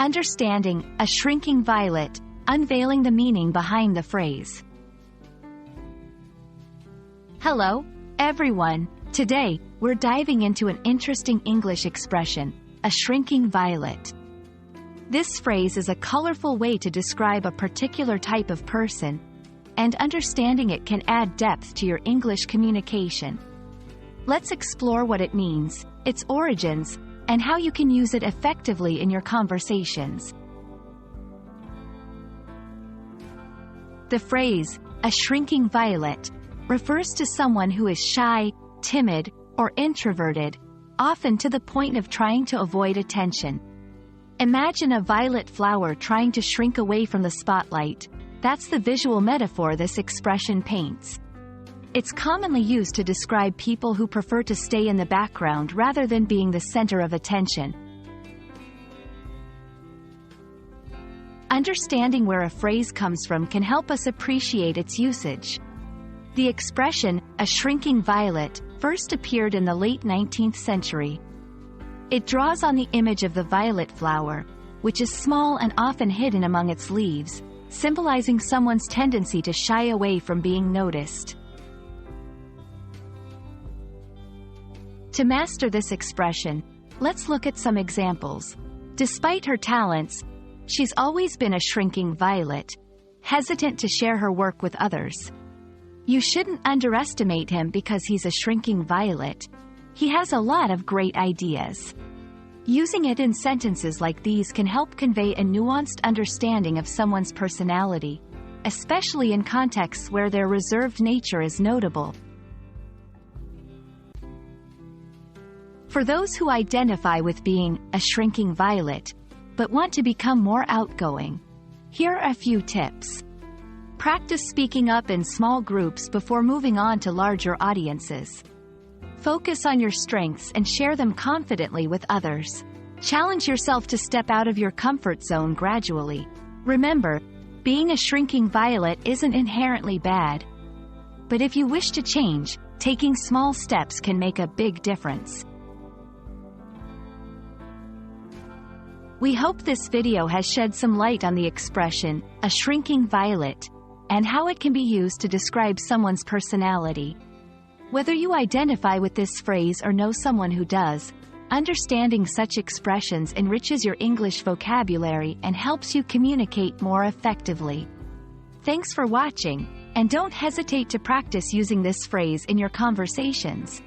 Understanding a shrinking violet, unveiling the meaning behind the phrase. Hello, everyone. Today, we're diving into an interesting English expression, a shrinking violet. This phrase is a colorful way to describe a particular type of person, and understanding it can add depth to your English communication. Let's explore what it means, its origins, and how you can use it effectively in your conversations. The phrase, a shrinking violet, refers to someone who is shy, timid, or introverted, often to the point of trying to avoid attention. Imagine a violet flower trying to shrink away from the spotlight. That's the visual metaphor this expression paints. It's commonly used to describe people who prefer to stay in the background rather than being the center of attention. Understanding where a phrase comes from can help us appreciate its usage. The expression, a shrinking violet, first appeared in the late 19th century. It draws on the image of the violet flower, which is small and often hidden among its leaves, symbolizing someone's tendency to shy away from being noticed. To master this expression, let's look at some examples. Despite her talents, she's always been a shrinking violet, hesitant to share her work with others. You shouldn't underestimate him because he's a shrinking violet. He has a lot of great ideas. Using it in sentences like these can help convey a nuanced understanding of someone's personality, especially in contexts where their reserved nature is notable. For those who identify with being a shrinking violet, but want to become more outgoing, here are a few tips. Practice speaking up in small groups before moving on to larger audiences. Focus on your strengths and share them confidently with others. Challenge yourself to step out of your comfort zone gradually. Remember, being a shrinking violet isn't inherently bad. But if you wish to change, taking small steps can make a big difference. We hope this video has shed some light on the expression, a shrinking violet, and how it can be used to describe someone's personality. Whether you identify with this phrase or know someone who does, understanding such expressions enriches your English vocabulary and helps you communicate more effectively. Thanks for watching, and don't hesitate to practice using this phrase in your conversations.